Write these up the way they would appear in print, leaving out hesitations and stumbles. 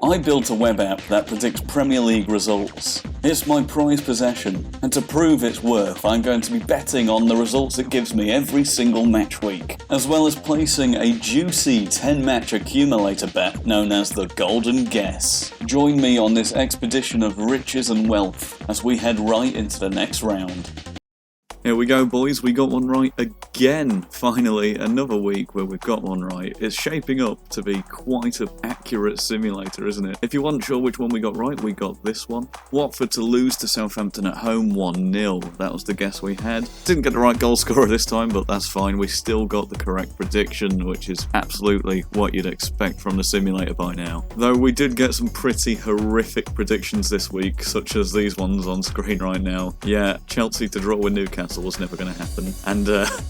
I built a web app that predicts Premier League results. It's my prized possession, and to prove its worth, I'm going to be betting on the results it gives me every single match week, as well as placing a juicy 10-match accumulator bet known as the Golden Guess. Join me on this expedition of riches and wealth as we head right into the next round. Here we go, boys. We got one right again. Finally, another week where we've got one right. It's shaping up to be quite an accurate simulator, isn't it? If you weren't sure which one we got right, we got this one. Watford to lose to Southampton at home 1-0. That was the guess we had. Didn't get the right goal scorer this time, but that's fine. We still got the correct prediction, which is absolutely what you'd expect from the simulator by now. Though we did get some pretty horrific predictions this week, such as these ones on screen right now. Yeah, Chelsea to draw with Newcastle was never going to happen, and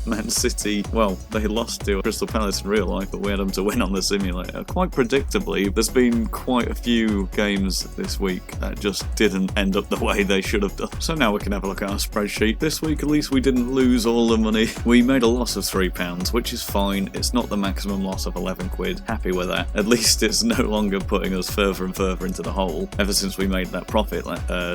Man City, well, they lost to Crystal Palace in real life, but we had them to win on the simulator. Quite predictably, there's been quite a few games this week that just didn't end up the way they should have done. So now we can have a look at our spreadsheet. This week at least we didn't lose all the money. We made a loss of £3, which is fine. It's not the maximum loss of £11. Happy with that. At least it's no longer putting us further and further into the hole. Ever since we made that profit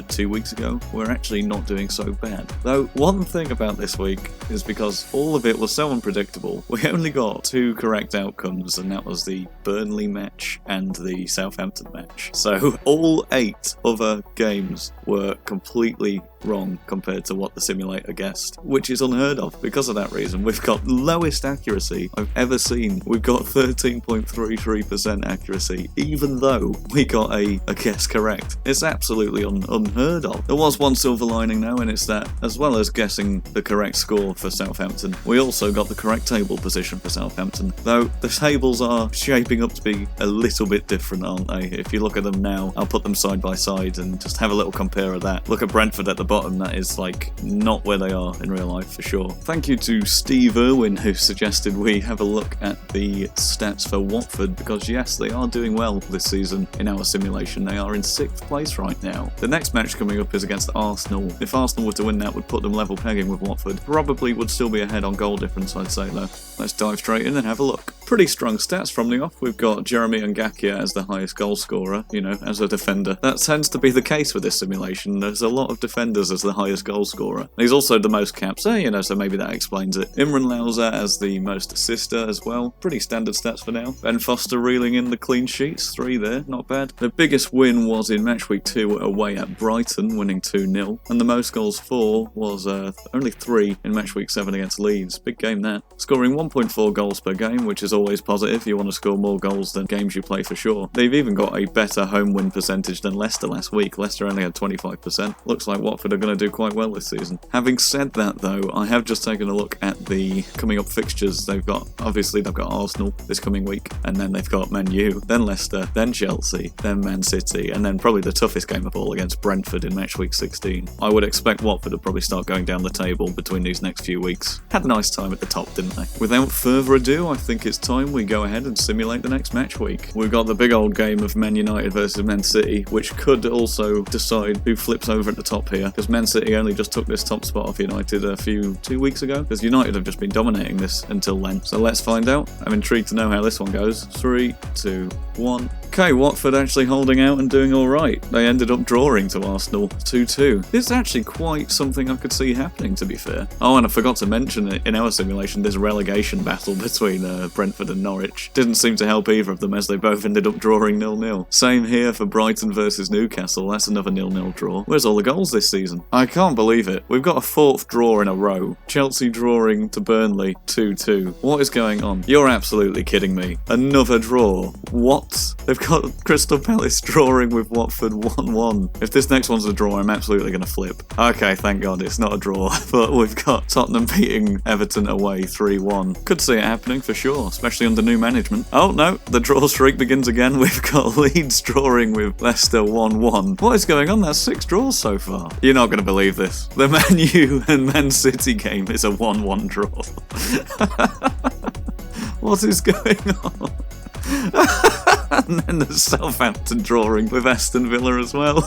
2 weeks ago, we're actually not doing so bad. Though one thing about this week is because all of it was so unpredictable, we only got 2 correct outcomes, and that was the Burnley match and the Southampton match. So all 8 other games were completely wrong compared to what the simulator guessed, which is unheard of. Because of that reason, we've got lowest accuracy I've ever seen. We've got 13.33% accuracy, even though we got a guess correct. It's absolutely unheard of. There was one silver lining though, and it's that, as well as guessing the correct score for Southampton, we also got the correct table position for Southampton, though the tables are shaping up to be a little bit different, aren't they? If you look at them now, I'll put them side by side and just have a little compare of that. Look at Brentford at the bottom. That is like not where they are in real life for sure. Thank you to Steve Irwin, who suggested we have a look at the stats for Watford, because yes, they are doing well this season in our simulation. They are in 6th place right now. The next match coming up is against Arsenal. If Arsenal were to win, that would put them level pegging with Watford. Probably would still be ahead on goal difference, I'd say though. Let's dive straight in and have a look. Pretty strong stats from the off. We've got Jeremy Ngakia as the highest goal scorer, you know, as a defender. That tends to be the case with this simulation. There's a lot of defenders as the highest goal scorer. He's also the most caps, so maybe that explains it. Imran Louza as the most assister as well. Pretty standard stats for now. Ben Foster reeling in the clean sheets, 3 there, not bad. The biggest win was in match week 2 away at Brighton, winning 2-0. And the most goals for was only 3 in match week 7 against Leeds. Big game that. Scoring 1.4 goals per game, which is always positive. You want to score more goals than games you play for sure. They've even got a better home win percentage than Leicester last week. Leicester only had 25%. Looks like Watford are going to do quite well this season. Having said that though, I have just taken a look at the coming up fixtures. They've got Arsenal this coming week, and then they've got Man U, then Leicester, then Chelsea, then Man City, and then probably the toughest game of all against Brentford in match week 16. I would expect Watford to probably start going down the table between these next few weeks. Had a nice time at the top, didn't they? Without further ado, I think it's time we go ahead and simulate the next match week. We've got the big old game of Man United versus Man City, which could also decide who flips over at the top here, because Man City only just took this top spot off United 2 weeks ago, because United have just been dominating this until then. So let's find out. I'm intrigued to know how this one goes. 3, 2, 1. Okay, Watford actually holding out and doing alright. They ended up drawing to Arsenal 2-2. It's actually quite something I could see happening, to be fair. Oh, and I forgot to mention it in our simulation, this relegation battle between Brentford and Norwich didn't seem to help either of them, as they both ended up drawing 0-0. Same here for Brighton versus Newcastle. That's another 0-0 draw. Where's all the goals this season? I can't believe it. We've got a 4th draw in a row. Chelsea drawing to Burnley 2-2. What is going on? You're absolutely kidding me. Another draw. What? They've got Crystal Palace drawing with Watford 1-1. If this next one's a draw, I'm absolutely going to flip. Okay, thank God it's not a draw, but we've got Tottenham beating Everton away 3-1. Could see it happening for sure, especially under new management. Oh no, the draw streak begins again. We've got Leeds drawing with Leicester 1-1. What is going on? That's 6 draws so far. You're not going to believe this. The Man U and Man City game is a 1-1 draw. What is going on? And then the Southampton drawing with Aston Villa as well.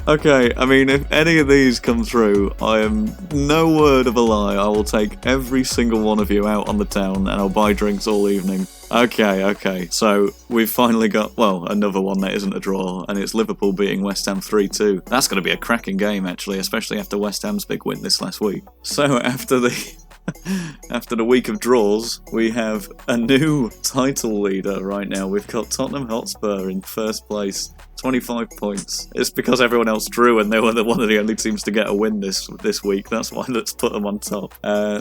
Okay, I mean, if any of these come through, I am no word of a lie. I will take every single one of you out on the town and I'll buy drinks all evening. Okay. So we've finally got, well, another one that isn't a draw, and it's Liverpool beating West Ham 3-2. That's going to be a cracking game, actually, especially after West Ham's big win this last week. So after the week of draws, we have a new title leader right now. We've got Tottenham Hotspur in first place, 25 points. It's because everyone else drew and they were one of the only teams to get a win this week. That's why let's put them on top.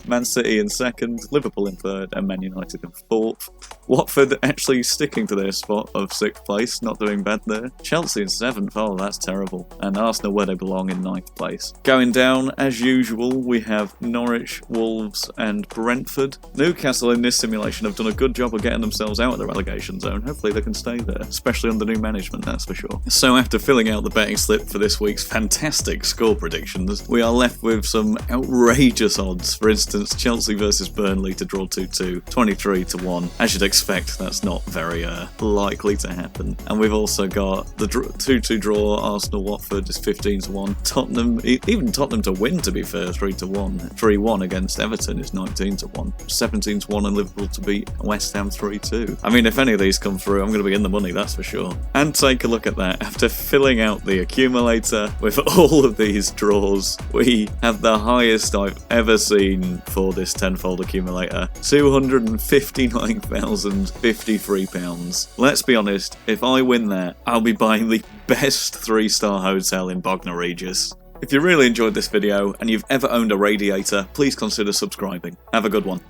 Man City in second, Liverpool in third, and Man United in fourth. Watford actually sticking to their spot of sixth place, not doing bad there. Chelsea in seventh, oh that's terrible. And Arsenal where they belong in ninth place. Going down, as usual, we have Norwich, Wolves and Brentford. Newcastle in this simulation have done a good job of getting themselves out of the relegation zone. Hopefully they can stay there, especially under new management, that's for sure. So after filling out the betting slip for this week's fantastic score predictions, we are left with some outrageous odds. For instance, Chelsea versus Burnley to draw 2-2, 23-1. As you'd expect, that's not very likely to happen. And we've also got the 2-2 draw, Arsenal-Watford is 15-1. Tottenham, even Tottenham to win to be fair, 3-1. 3-1 against Everton is 19-1. 17-1 and Liverpool to beat West Ham 3-2. I mean, if any of these come through, I'm going to be in the money, that's for sure. And take a look at that. After filling out the accumulator with all of these draws, we have the highest I've ever seen for this tenfold accumulator, £259,053. Let's be honest, if I win that, I'll be buying the best 3-star hotel in Bognor Regis. If you really enjoyed this video and you've ever owned a radiator, please consider subscribing. Have a good one.